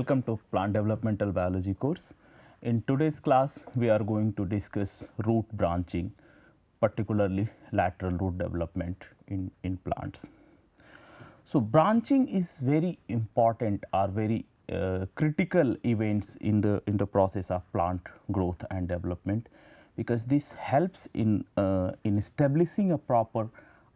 Welcome to Plant Developmental Biology course. In today's class, we are going to discuss root branching, particularly lateral root development in plants. So, branching is very important or very critical events in the process of plant growth and development, because this helps in establishing a proper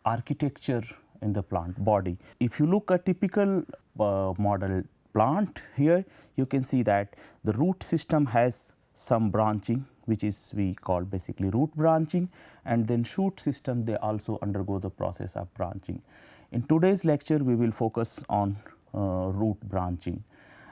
architecture in the plant body. If you look at typical model plant here, you can see that the root system has some branching, which is we call basically root branching, and then shoot system they also undergo the process of branching. In today's lecture, we will focus on root branching,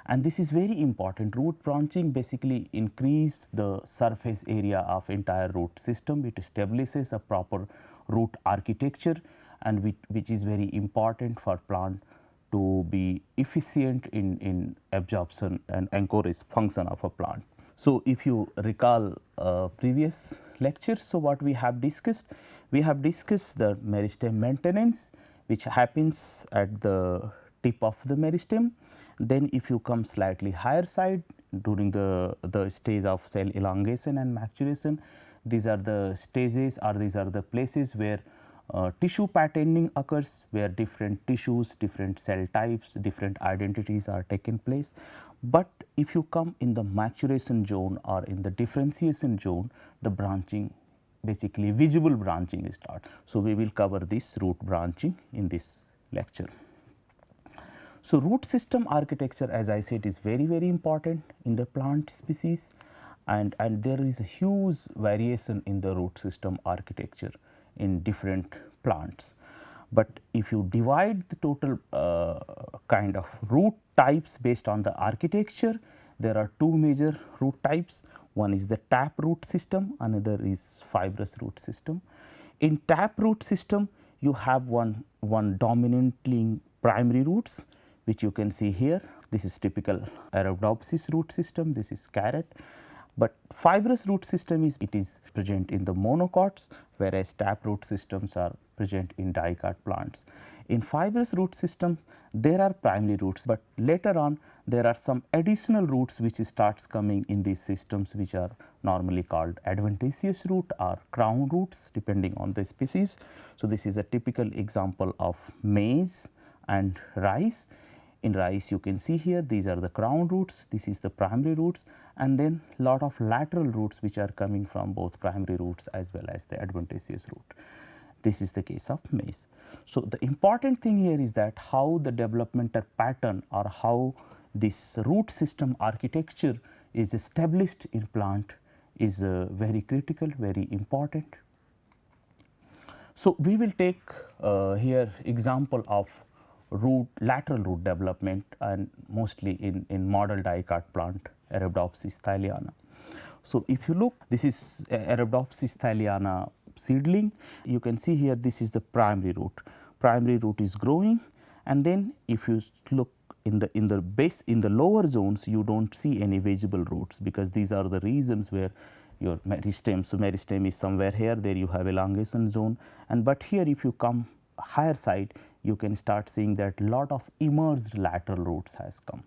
and this is very important. Root branching basically increase the surface area of entire root system. It establishes a proper root architecture, and which is very important for plant to be efficient in absorption and anchorage function of a plant. So, if you recall previous lectures, so what we have discussed the meristem maintenance, which happens at the tip of the meristem. Then if you come slightly higher side during the stage of cell elongation and maturation, these are the stages or these are the places where tissue patterning occurs, where different tissues, different cell types, different identities are taken place. But if you come in the maturation zone or in the differentiation zone, the branching, basically visible branching starts. So, we will cover this root branching in this lecture. So, root system architecture, as I said, is very important in the plant species, and there is a huge variation in the root system architecture in different plants. But if you divide the total kind of root types based on the architecture, there are two major root types. One is the tap root system, another is fibrous root system. In tap root system, you have one dominantly primary roots, which you can see here. This is typical Arabidopsis root system, this is carrot. But fibrous root system is present in the monocots, whereas tap root systems are present in dicot plants. In fibrous root system, there are primary roots, but later on there are some additional roots which starts coming in these systems, which are normally called adventitious root or crown roots, depending on the species. So, this is a typical example of maize and rice. In rice, you can see here, these are the crown roots, this is the primary roots, and then lot of lateral roots which are coming from both primary roots as well as the adventitious root. This is the case of maize. So, the important thing here is that how the developmental pattern or how this root system architecture is established in plant is very critical, very important. So, we will take here example of lateral root development, and mostly in model dicot plant Arabidopsis thaliana. So, if you look, this is Arabidopsis thaliana seedling. You can see here, this is the primary root. Primary root is growing, and then if you look in the base, in the lower zones, you don't see any visible roots, because these are the regions where your meristem. So, meristem is somewhere here, there you have elongation zone, and but here if you come higher side, you can start seeing that lot of emerged lateral roots has come.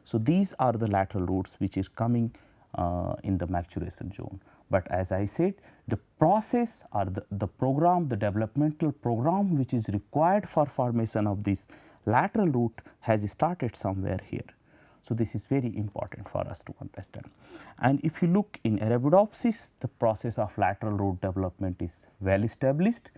So, these are the lateral roots which is coming in the maturation zone. But as I said, the process or the program, the developmental program which is required for formation of this lateral root has started somewhere here. So, this is very important for us to understand. And if you look in Arabidopsis, the process of lateral root development is well established,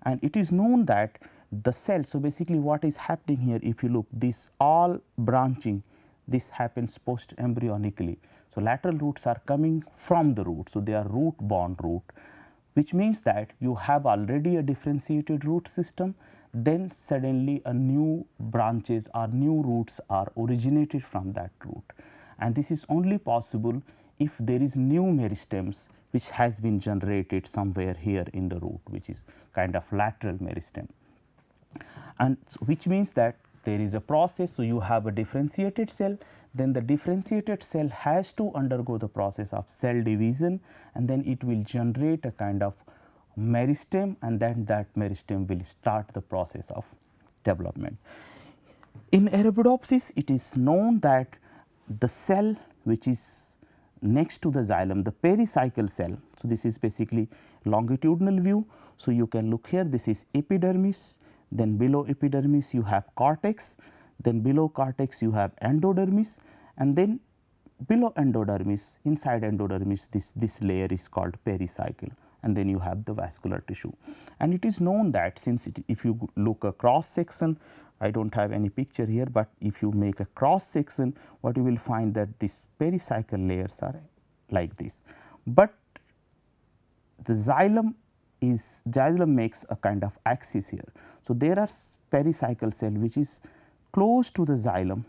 and it is known that the cell. So, basically what is happening here, if you look, this all branching, this happens post embryonically. So, lateral roots are coming from the root. So, they are root borne root, which means that you have already a differentiated root system, then suddenly a new branches or new roots are originated from that root, and this is only possible if there is new meristems which has been generated somewhere here in the root, which is kind of lateral meristem. And so, which means that there is a process. So, you have a differentiated cell, then the differentiated cell has to undergo the process of cell division, and then it will generate a kind of meristem, and then that meristem will start the process of development. In Arabidopsis, it is known that the cell which is next to the xylem, the pericycle cell. So, this is basically longitudinal view. So, you can look here, this is epidermis, then below epidermis you have cortex, then below cortex you have endodermis, and then below endodermis, inside endodermis, this layer is called pericycle, and then you have the vascular tissue. And it is known that since if you look a cross section, I do not have any picture here, but if you make a cross section, what you will find that these pericycle layers are like this. But the xylem makes a kind of axis here. So, there are pericycle cell which is close to the xylem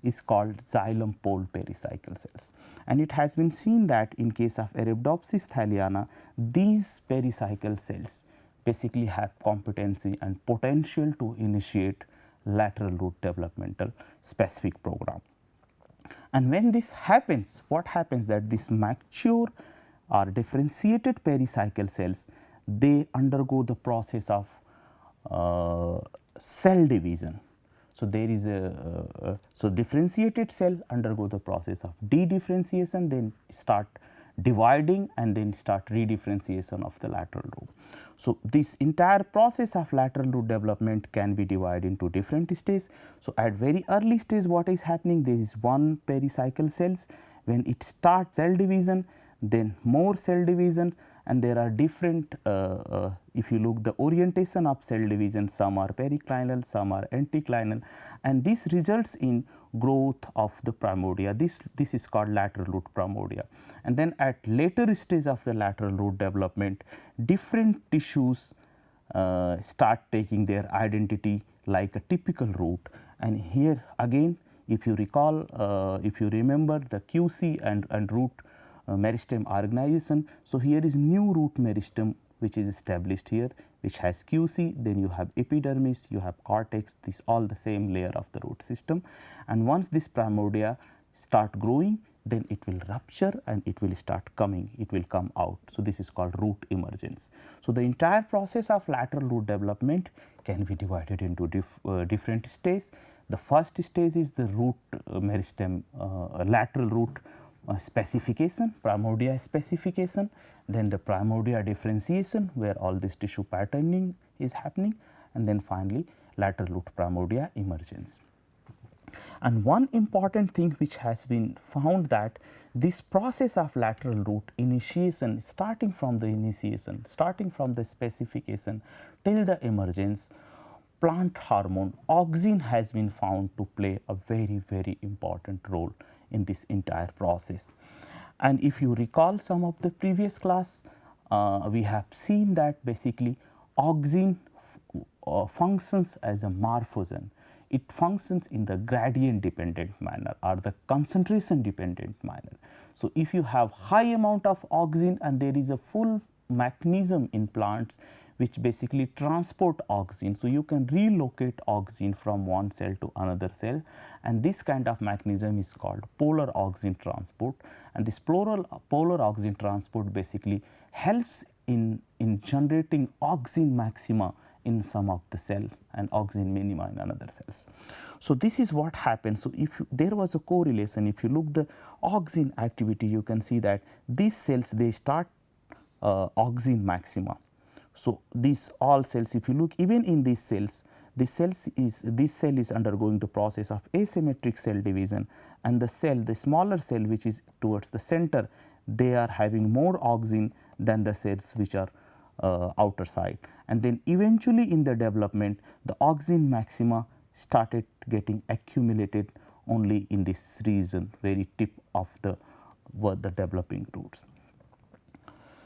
is called xylem pole pericycle cells, and it has been seen that in case of Arabidopsis thaliana, these pericycle cells basically have competency and potential to initiate lateral root developmental specific program. And when this happens, what happens that this mature or differentiated pericycle cells, they undergo the process of cell division. So, there is a so differentiated cell undergo the process of dedifferentiation, then start dividing and then start redifferentiation of the lateral root. So, this entire process of lateral root development can be divided into different stages. So, at very early stage what is happening, there is one pericycle cells, when it starts cell division, then more cell division, and there are different if you look the orientation of cell division, some are periclinal, some are anticlinal, and this results in growth of the primordia. This is called lateral root primordia. And then at later stage of the lateral root development, different tissues start taking their identity like a typical root. And here again, if you recall, if you remember the QC and root meristem organization. So, here is new root meristem which is established here, which has QC, then you have epidermis, you have cortex, this all the same layer of the root system. And once this primordia start growing, then it will rupture and it will start coming, it will come out. So, this is called root emergence. So, the entire process of lateral root development can be divided into different stages. The first stage is the root meristem lateral root specification, primordia specification, then the primordia differentiation where all this tissue patterning is happening, and then finally lateral root primordia emergence. And one important thing which has been found that this process of lateral root initiation, starting from the initiation, starting from the specification till the emergence, plant hormone auxin has been found to play a very important role in this entire process. And if you recall some of the previous class, we have seen that basically auxin functions as a morphogen. It functions in the gradient dependent manner or the concentration dependent manner. So, if you have high amount of auxin and there is a full mechanism in plants which basically transport auxin. So, you can relocate auxin from one cell to another cell, and this kind of mechanism is called polar auxin transport, and this polar auxin transport basically helps in generating auxin maxima in some of the cells and auxin minima in another cells. So, this is what happens. So, if there was a correlation, if you look the auxin activity, you can see that these cells they start auxin maxima. So, these all cells, if you look even in these cells, this cell is undergoing the process of asymmetric cell division, and the smaller cell which is towards the center, they are having more auxin than the cells which are outer side. And then eventually in the development, the auxin maxima started getting accumulated only in this region, very tip of the developing roots.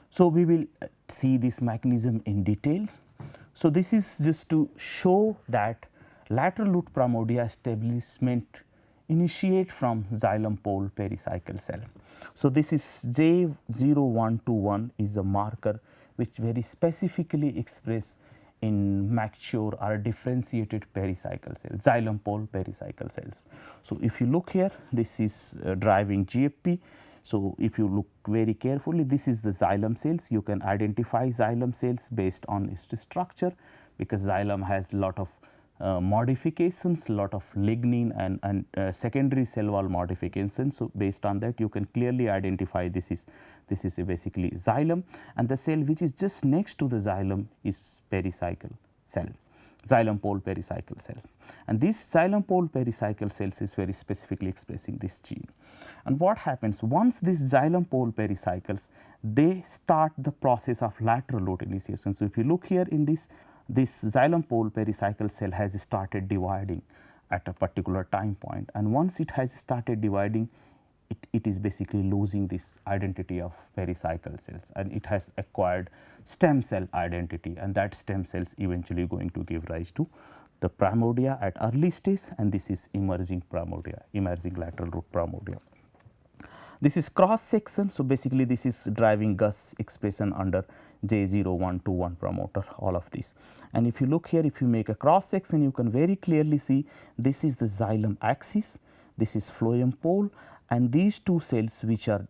So, we will see this mechanism in details. So, this is just to show that lateral root primordia establishment initiate from xylem pole pericycle cell. So, this is J0121 is a marker which very specifically express in mature or differentiated pericycle cells, xylem pole pericycle cells. So, if you look here, this is driving GFP. So, if you look very carefully, this is the xylem cells. You can identify xylem cells based on its structure, because xylem has lot of modifications, lot of lignin and secondary cell wall modifications. So, based on that you can clearly identify this is basically xylem, and the cell which is just next to the xylem is pericycle cell, xylem pole pericycle cell, and this xylem pole pericycle cells is very specifically expressing this gene. And what happens once this xylem pole pericycles, they start the process of lateral root initiation. So, if you look here in this xylem pole pericycle cell has started dividing at a particular time point, and once it has started dividing, it is basically losing this identity of pericycle cells, and it has acquired stem cell identity, and that stem cells eventually going to give rise to the primordia at early stage, and this is emerging primordia, emerging lateral root primordia. This is cross section. So, basically this is driving Gus expression under J0121 promoter, all of these. And if you look here, if you make a cross section, you can very clearly see this is the xylem axis, this is phloem pole, and these two cells which are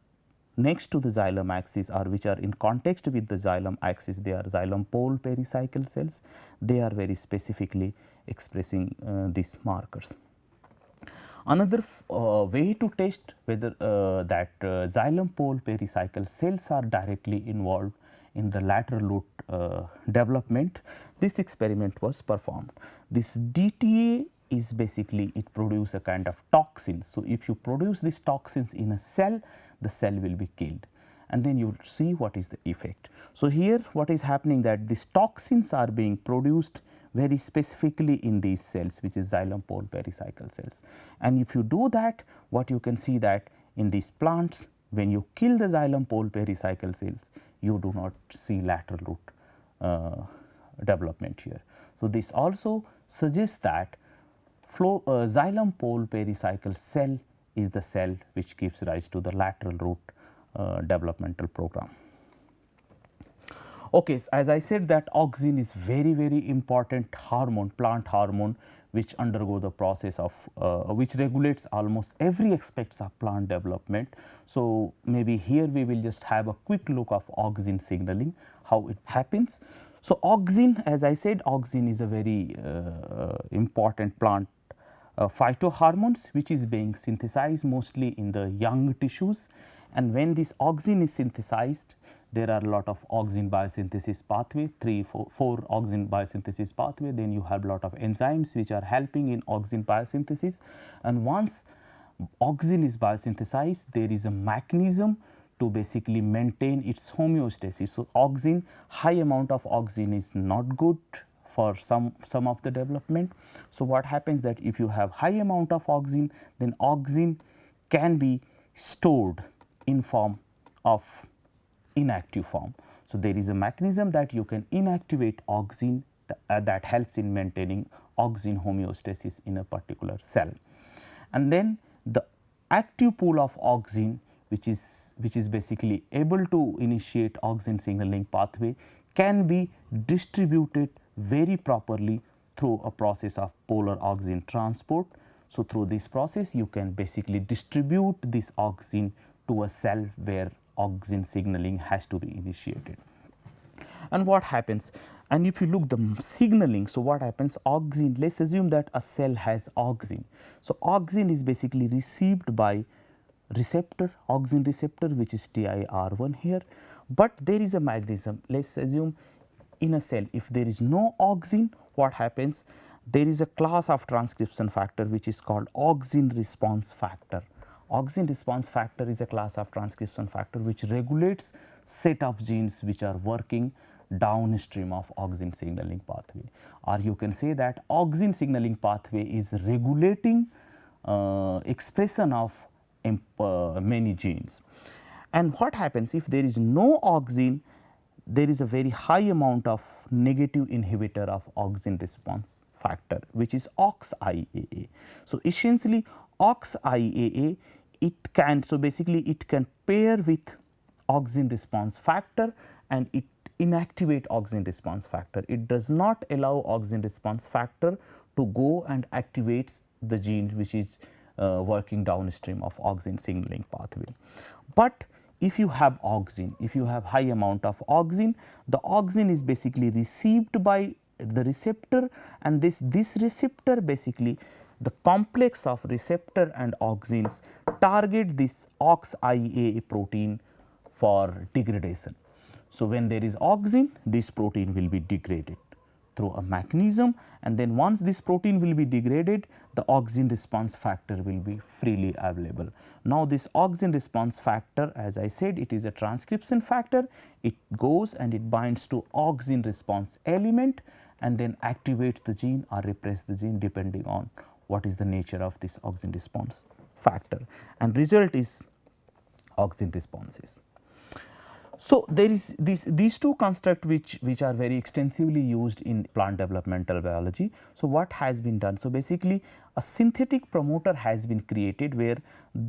next to the xylem axis or which are in context with the xylem axis, they are xylem pole pericycle cells. They are very specifically expressing these markers. Another way to test whether that xylem pole pericycle cells are directly involved in the lateral root development, this experiment was performed. This DTA is basically, it produces a kind of toxin. So, if you produce these toxins in a cell, the cell will be killed, and then you see what is the effect. So, here what is happening, that these toxins are being produced very specifically in these cells, which is xylem pole pericycle cells. And if you do that, what you can see that in these plants, when you kill the xylem pole pericycle cells, you do not see lateral root development here. So, this also suggests that xylem pole pericycle cell is the cell which gives rise to the lateral root developmental program. Okay, so as I said that auxin is very important hormone, plant hormone, which undergo the process of which regulates almost every aspects of plant development. So, maybe here we will just have a quick look of auxin signaling, how it happens. So, auxin, as I said, auxin is a very important plant phytohormones which is being synthesized mostly in the young tissues, and when this auxin is synthesized, there are a lot of auxin biosynthesis pathway, 4 auxin biosynthesis pathway, then you have a lot of enzymes which are helping in auxin biosynthesis, and once auxin is biosynthesized, there is a mechanism to basically maintain its homeostasis. So, auxin, high amount of auxin is not good for some of the development. So, what happens that if you have high amount of auxin, then auxin can be stored in form of inactive form. So, there is a mechanism that you can inactivate auxin that helps in maintaining auxin homeostasis in a particular cell. And then the active pool of auxin, which is basically able to initiate auxin signaling pathway, can be distributed very properly through a process of polar auxin transport. So, through this process you can basically distribute this auxin to a cell where auxin signaling has to be initiated. And what happens? And if you look the signaling, so what happens, auxin, let us assume that a cell has auxin. So, auxin is basically received by receptor, auxin receptor, which is TIR1 here, but there is a mechanism. Let us assume in a cell, if there is no auxin, what happens, there is a class of transcription factor which is called auxin response factor. Auxin response factor is a class of transcription factor which regulates set of genes which are working downstream of auxin signaling pathway, or you can say that auxin signaling pathway is regulating expression of many genes. And what happens if there is no auxin, there is a very high amount of negative inhibitor of auxin response factor, which is AuxIAA. So, essentially AuxIAA, it can, so basically it can pair with auxin response factor and it inactivate auxin response factor. It does not allow auxin response factor to go and activate the gene which is working downstream of auxin signaling pathway. But if you have auxin, if you have high amount of auxin, the auxin is basically received by the receptor, and this receptor basically the complex of receptor and auxins target this AuxIAA protein for degradation. So, when there is auxin, this protein will be degraded through a mechanism, and then once this protein will be degraded, the auxin response factor will be freely available. Now, this auxin response factor, as I said, it is a transcription factor. It goes and it binds to auxin response element and then activates the gene or repress the gene depending on what is the nature of this auxin response factor, and result is auxin responses. So, there is these two constructs which are very extensively used in plant developmental biology. So, what has been done? So, basically a synthetic promoter has been created where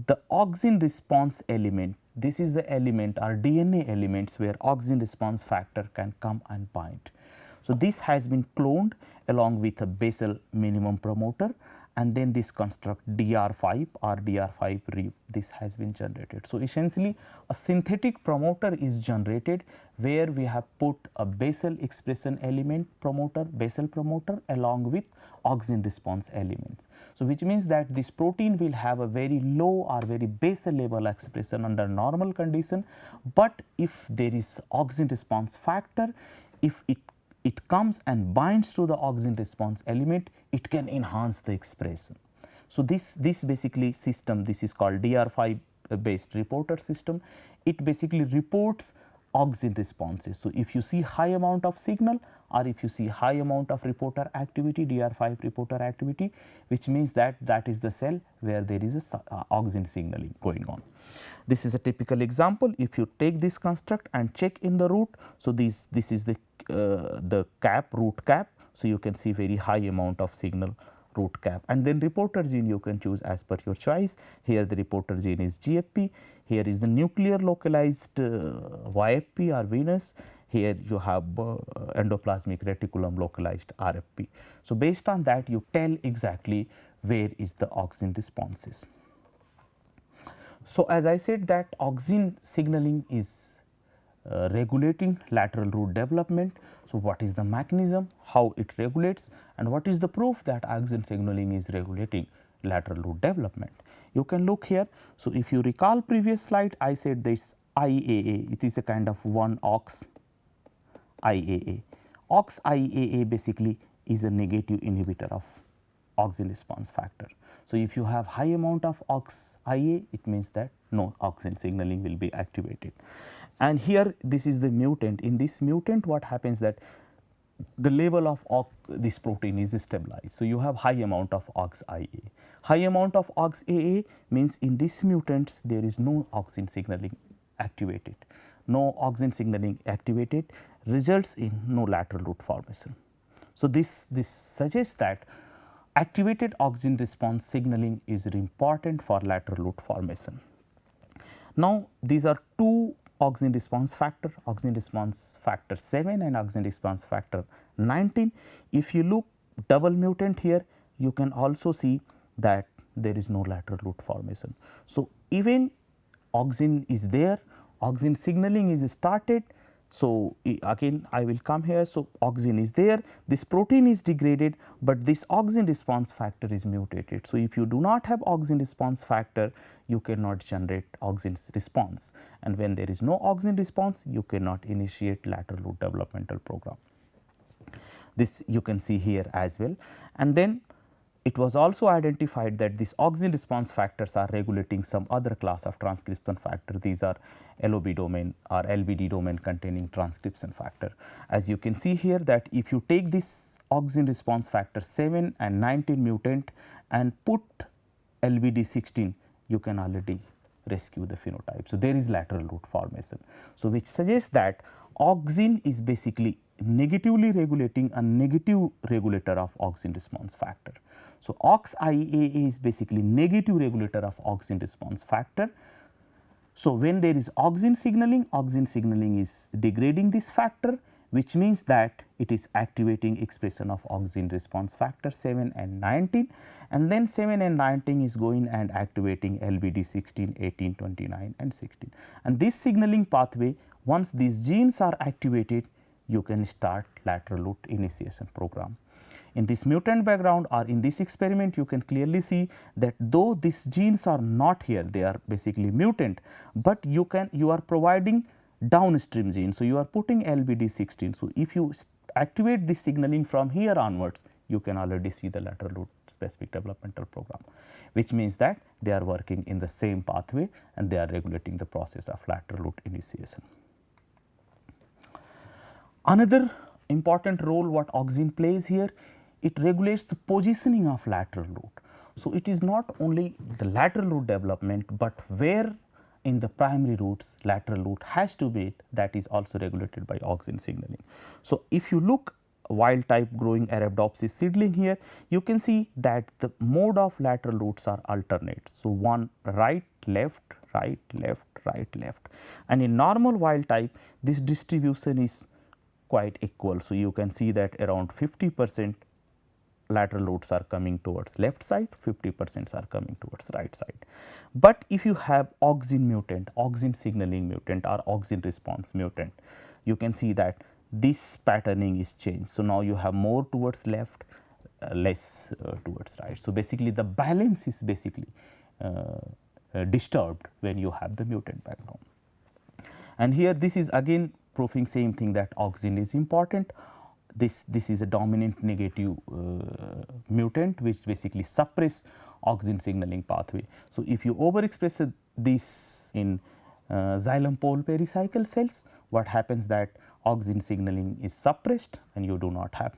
the auxin response element, this is the element or DNA elements where auxin response factor can come and bind. So, this has been cloned along with a basal minimum promoter, and then this construct DR5 or DR5 REAP, this has been generated. So, essentially a synthetic promoter is generated where we have put a basal expression element promoter, basal promoter along with auxin response elements. So, which means that this protein will have a very low or very basal level expression under normal condition, but if there is auxin response factor, if it comes and binds to the auxin response element, it can enhance the expression. So, this basically system, this is called DR5 based reporter system. It basically reports auxin responses. So, if you see high amount of signal or if you see high amount of reporter activity, DR5 reporter activity, which means that that is the cell where there is a auxin signaling going on. This is a typical example. If you take this construct and check in the root, so this is the cap, root cap. So, you can see very high amount of signal root cap, and then reporter gene you can choose as per your choice. Here the reporter gene is GFP, here is the nuclear localized YFP or venous, here you have endoplasmic reticulum localized RFP. So, based on that you tell exactly where is the auxin responses. So, as I said that auxin signaling is regulating lateral root development. So, what is the mechanism, how it regulates, and what is the proof that auxin signaling is regulating lateral root development? You can look here. So, if you recall previous slide, I said this IAA, it is a kind of one AUX IAA. AUX IAA basically is a negative inhibitor of auxin response factor. So, if you have high amount of AUX IA, it means that no auxin signaling will be activated. And here this is the mutant. In this mutant, what happens that the level of this protein is stabilized. So, you have high amount of AUX IA. High amount of AUX AA means in these mutants there is no auxin signaling activated. No auxin signaling activated results in no lateral root formation. So, this suggests that activated auxin response signaling is important for lateral root formation. Now, these are two auxin response factor 7 and auxin response factor 19. If you look double mutant here, you can also see that there is no lateral root formation. So, even auxin is there, auxin signaling is started. So, again I will come here. So, auxin is there, this protein is degraded, but this auxin response factor is mutated. So, if you do not have auxin response factor, you cannot generate auxin response, and when there is no auxin response, you cannot initiate lateral root developmental program. This you can see here as well. And then it was also identified that these auxin response factors are regulating some other class of transcription factor. These are LOB domain or LBD domain containing transcription factor. As you can see here that if you take this auxin response factor 7 and 19 mutant and put LBD 16, you can already rescue the phenotype. So, there is lateral root formation. So, which suggests that auxin is basically negatively regulating a negative regulator of auxin response factor. So, AUX IAA is basically negative regulator of auxin response factor. So, when there is auxin signaling is degrading this factor, which means that it is activating expression of auxin response factor 7 and 19, and then 7 and 19 is going and activating LBD 16, 18, 29 and 16. And this signaling pathway, once these genes are activated, you can start lateral root initiation program. In this mutant background or in this experiment, you can clearly see that though these genes are not here, they are basically mutant, but you are providing downstream genes. So, you are putting LBD16. So, if you activate this signaling from here onwards, you can already see the lateral root specific developmental program, which means that they are working in the same pathway and they are regulating the process of lateral root initiation. Another important role what Auxin plays here, it regulates the positioning of lateral root. So, it is not only the lateral root development, but where in the primary roots lateral root has to be, that is also regulated by Auxin signaling. So, if you look wild type growing Arabidopsis seedling here, you can see that the mode of lateral roots are alternate. So, one right left right left right left, and in normal wild type this distribution is quite equal. So, you can see that around 50% lateral roots are coming towards left side, 50% are coming towards right side. But if you have Auxin mutant, Auxin signaling mutant or Auxin response mutant, you can see that this patterning is changed. So, now you have more towards left, less towards right. So, basically the balance is basically disturbed when you have the mutant background. And here this is again proving same thing, that Auxin is important. This is a dominant negative mutant which basically suppress Auxin signaling pathway. So, if you overexpress this in Xylem pole pericycle cells, what happens that Auxin signaling is suppressed and you do not have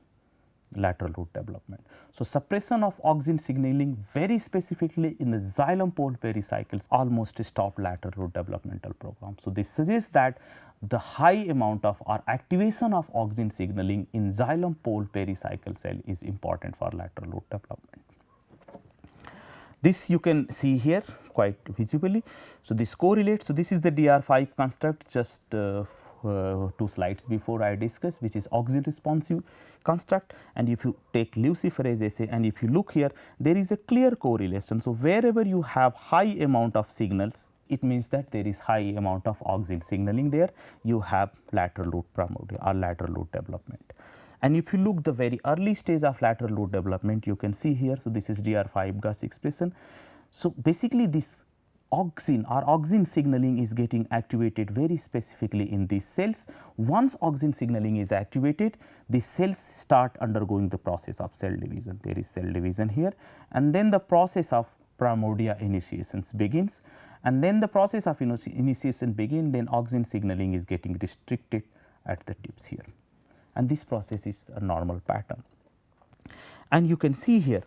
lateral root development. So, suppression of Auxin signaling very specifically in the Xylem pole pericycles almost stop lateral root developmental program. So, this suggests that the high amount of or activation of Auxin signaling in Xylem pole pericycle cell is important for lateral root development. This you can see here quite visibly. So, this correlates. So, this is the DR5 construct just 2 slides before I discussed, which is Auxin responsive construct, and if you take luciferase assay and if you look here, there is a clear correlation. So, wherever you have high amount of signals, it means that there is high amount of Auxin signaling there, you have lateral root primordial or lateral root development. And if you look the very early stage of lateral root development, you can see here. So, this is DR5 Gus expression. So, basically this Auxin or Auxin signaling is getting activated very specifically in these cells. Once Auxin signaling is activated, the cells start undergoing the process of cell division. There is cell division here, and then the process of primordia initiations begins, and then the process of initiation begin, then Auxin signaling is getting restricted at the tips here, and this process is a normal pattern. And you can see here,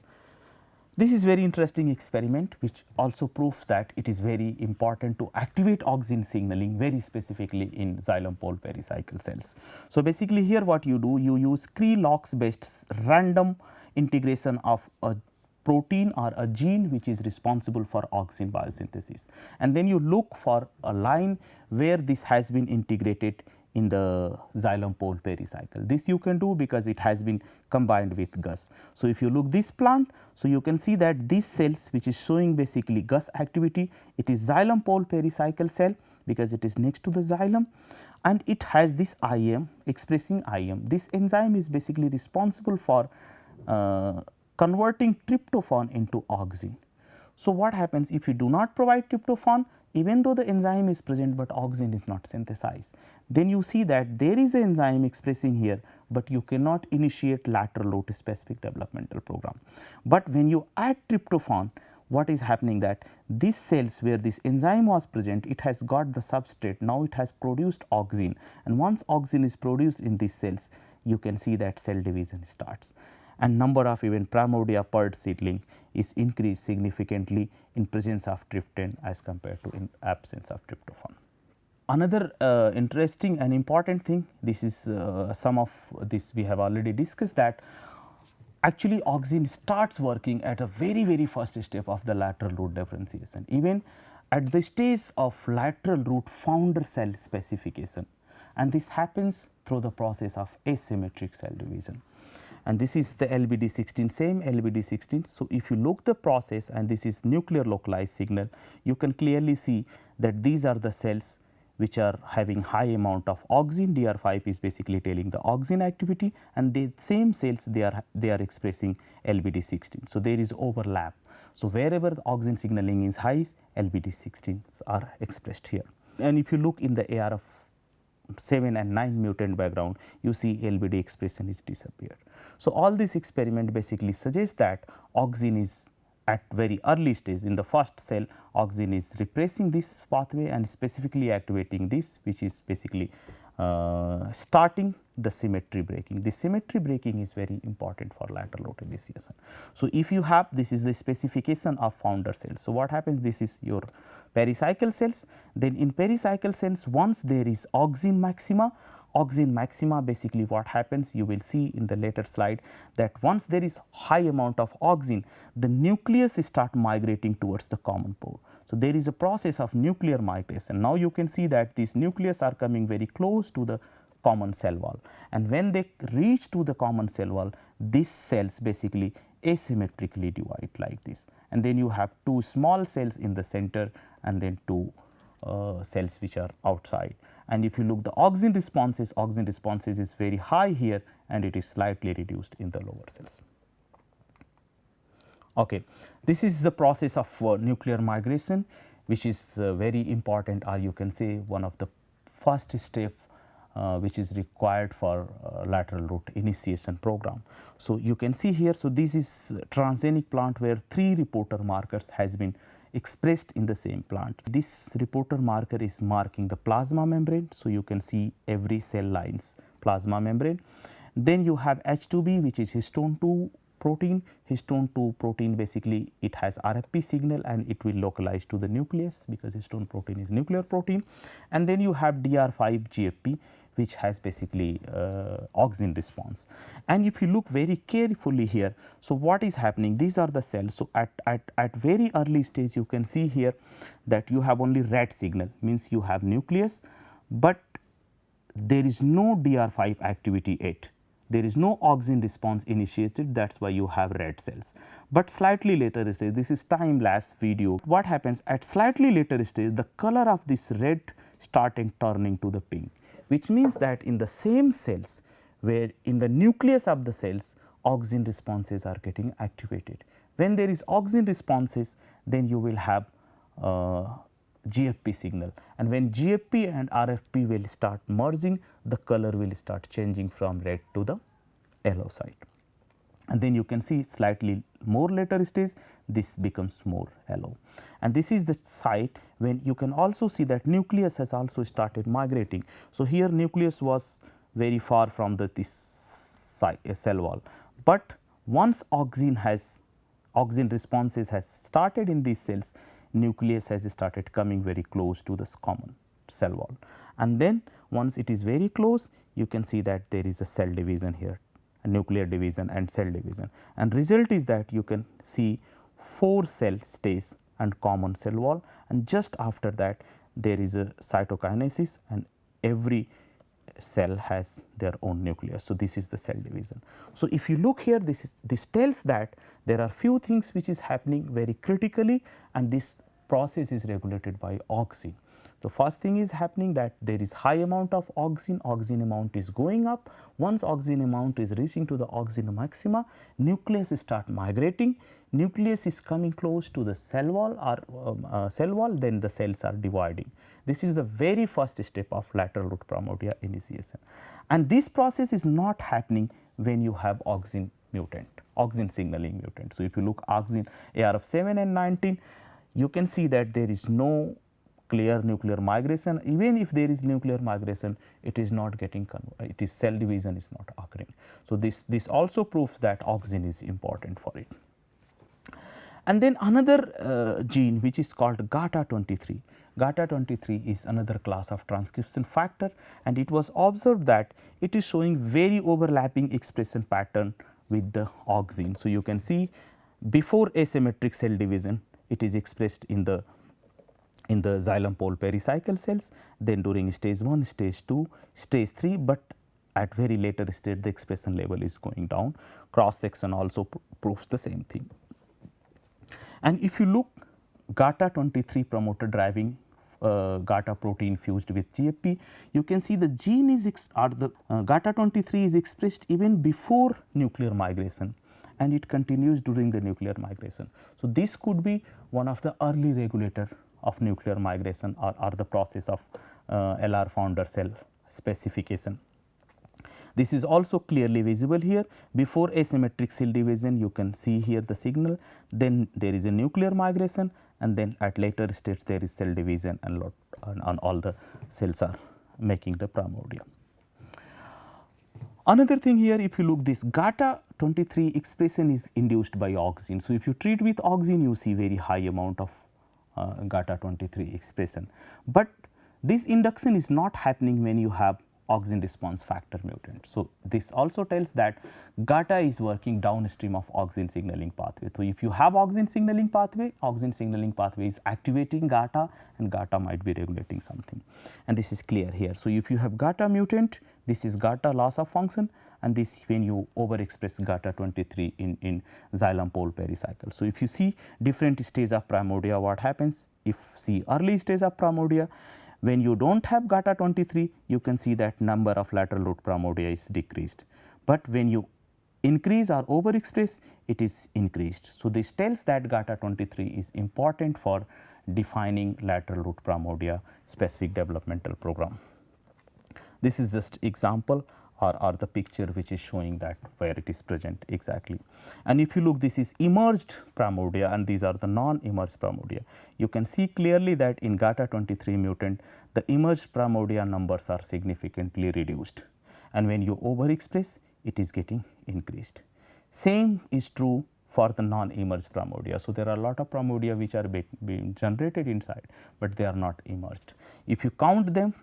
this is very interesting experiment which also proves that it is very important to activate Auxin signaling very specifically in Xylem pole pericycle cells. So, basically here what you do, you use Cre-Lox based random integration of a protein or a gene which is responsible for Auxin biosynthesis, and then you look for a line where this has been integrated in the Xylem pole pericycle. This you can do because it has been combined with Gus. So, if you look this plant, so you can see that these cells which is showing basically Gus activity, it is Xylem pole pericycle cell because it is next to the xylem, and it has this IM expressing IM. This enzyme is basically responsible for converting tryptophan into Auxin. So, what happens if you do not provide tryptophan, even though the enzyme is present, but Auxin is not synthesized, then you see that there is an enzyme expressing here, but you cannot initiate lateral root specific developmental program. But when you add tryptophan, what is happening that these cells where this enzyme was present, it has got the substrate, now it has produced Auxin, and once Auxin is produced in these cells, you can see that cell division starts, and number of even primordia per seedling is increased significantly in presence of tryptophan as compared to in absence of tryptophan. Another interesting and important thing, this is some of this we have already discussed, that actually Auxin starts working at a very first step of the lateral root differentiation, even at the stage of lateral root founder cell specification, and this happens through the process of asymmetric cell division. And this is the LBD16, same LBD16. So, if you look the process, and this is nuclear localized signal, you can clearly see that these are the cells which are having high amount of auxin. DR5 is basically telling the auxin activity, and the same cells they are expressing LBD16. So, there is overlap. So, wherever the auxin signaling is high, LBD16s are expressed here. And if you look in the ARF 7 and 9 mutant background, you see LBD expression is disappeared. So, all this experiment basically suggests that auxin is at very early stage. In the first cell, auxin is repressing this pathway and specifically activating this, which is basically starting the symmetry breaking. The symmetry breaking is very important for lateral root initiation. So, if you have, this is the specification of founder cells. So, what happens, this is your pericycle cells. Then in pericycle cells, once there is auxin maxima basically what happens, you will see in the later slide that once there is high amount of auxin, the nucleus start migrating towards the common pore. So, there is a process of nuclear migration. Now, you can see that these nucleus are coming very close to the common cell wall, and when they reach to the common cell wall, these cells basically asymmetrically divide like this, and then you have two small cells in the center and then two cells which are outside. And if you look the auxin responses is very high here and it is slightly reduced in the lower cells. Okay. This is the process of nuclear migration, which is very important, or you can say one of the first step which is required for lateral root initiation program. So, you can see here, so this is transgenic plant where 3 reporter markers has been expressed in the same plant. This reporter marker is marking the plasma membrane. So, you can see every cell lines plasma membrane. Then you have H2B, which is histone 2 protein. Histone 2 protein basically it has RFP signal and it will localize to the nucleus because histone protein is nuclear protein. And then you have DR5 GFP, which has basically auxin response. And if you look very carefully here, so what is happening, these are the cells. So, at very early stage you can see here that you have only red signal, means you have nucleus, but there is no DR5 activity yet. There is no auxin response initiated, that is why you have red cells. But slightly later stage, this is time lapse video. What happens at slightly later stage, the color of this red started turning to the pink, which means that in the same cells where in the nucleus of the cells auxin responses are getting activated. When there is auxin responses, then you will have GFP signal, and when GFP and RFP will start merging, the color will start changing from red to the yellow side. And then you can see slightly more later stage, this becomes more yellow. And this is the site when you can also see that nucleus has also started migrating. So, here nucleus was very far from this cell wall, but once auxin responses has started in these cells, nucleus has started coming very close to this common cell wall. And then once it is very close, you can see that there is a cell division here, a nuclear division and cell division, and result is that you can see 4 cell stays and common cell wall, and just after that there is a cytokinesis and every cell has their own nucleus. So, this is the cell division. So, if you look here, this tells that there are few things which is happening very critically, and this process is regulated by auxin. The first thing is happening that there is high amount of auxin amount is going up. Once auxin amount is reaching to the auxin maxima, nucleus start migrating, nucleus is coming close to the cell wall or then the cells are dividing. This is the very first step of lateral root primordia initiation, and this process is not happening when you have auxin signaling mutant. So, if you look auxin ARF 7 and 19, you can see that there is no clear nuclear migration. Even if there is nuclear migration, it is not getting cell division is not occurring. So, this also proves that auxin is important for it. And then another gene which is called GATA23. GATA23 is another class of transcription factor, and it was observed that it is showing very overlapping expression pattern with the auxin. So, you can see before asymmetric cell division, it is expressed in the xylem pole pericycle cells, then during stage 1, stage 2, stage 3, but at very later stage the expression level is going down. Cross section also proves the same thing. And if you look GATA23 promoter driving GATA protein fused with GFP, you can see the gene is GATA23 is expressed even before nuclear migration, and it continues during the nuclear migration. So, this could be one of the early regulator of nuclear migration or the process of LR founder cell specification. This is also clearly visible here. Before asymmetric cell division, you can see here the signal, then there is a nuclear migration, and then at later stage there is cell division, and all the cells are making the primordia. Another thing here, if you look, this GATA23 expression is induced by Auxin. So, if you treat with Auxin, you see very high amount of GATA23 expression, but this induction is not happening when you have Auxin response factor mutant. So, this also tells that GATA is working downstream of Auxin signaling pathway. So, if you have Auxin signaling pathway is activating GATA, and GATA might be regulating something, and this is clear here. So, if you have GATA mutant, this is GATA loss of function, and this when you overexpress GATA23 in Xylem pole pericycle. So, if you see different stage of primordia, what happens? If see early stage of primordia, when you do not have GATA23, you can see that number of lateral root primordia is decreased, but when you increase or overexpress, it is increased. So, this tells that GATA23 is important for defining lateral root primordia specific developmental program. This is just example or the picture which is showing that where it is present exactly. And if you look, this is emerged primordia, and these are the non-emerged primordia. You can see clearly that in GATA23 mutant, the emerged primordia numbers are significantly reduced, and when you overexpress, it is getting increased. Same is true for the non-emerged primordia. So, there are a lot of primordia which are being generated inside, but they are not emerged. If you count them,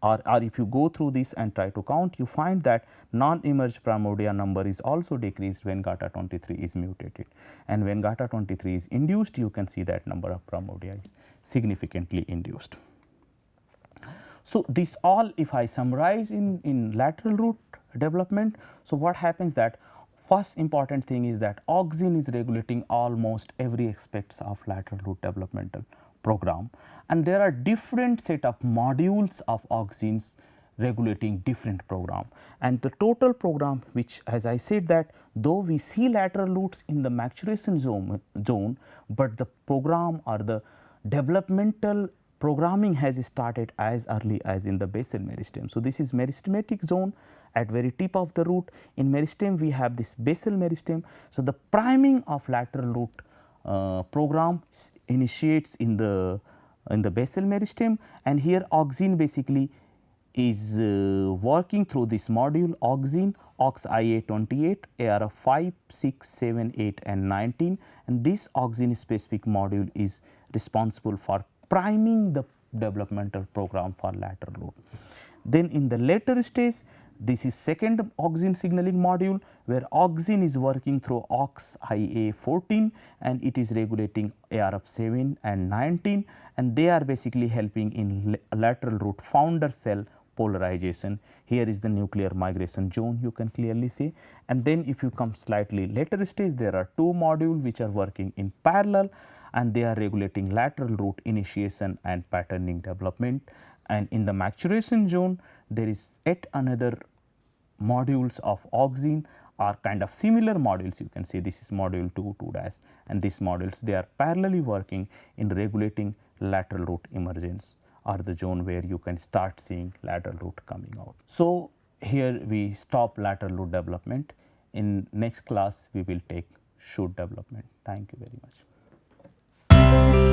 or if you go through this and try to count, you find that non-emerged primordia number is also decreased when GATA23 is mutated, and when GATA23 is induced, you can see that number of primordia is significantly induced. So, this all if I summarize in lateral root development. So, what happens that first important thing is that Auxin is regulating almost every aspects of lateral root developmental program, and there are different set of modules of Auxins regulating different program, and the total program, which as I said that though we see lateral roots in the maturation zone, but the program or the developmental programming has started as early as in the basal meristem. So, this is meristematic zone at very tip of the root. In meristem we have this basal meristem. So, the priming of lateral root program initiates in the basal meristem, and here Auxin basically is working through this module Auxin, AuxIA28, ARF 5, 6, 7, 8 and 19, and this Auxin specific module is responsible for priming the developmental program for lateral root. Then in the later stage, this is second Auxin signaling module, where Auxin is working through AuxIA14, and it is regulating ARF 7 and 19, and they are basically helping in lateral root founder cell polarization. Here is the nuclear migration zone, you can clearly see. And then if you come slightly later stage, there are two modules which are working in parallel, and they are regulating lateral root initiation and patterning development. And in the maturation zone, there is yet another modules of Auxin are kind of similar modules. You can see this is module 2, 2 dash, and these modules, they are parallelly working in regulating lateral root emergence, or the zone where you can start seeing lateral root coming out. So, here we stop lateral root development. In next class, we will take shoot development. Thank you very much.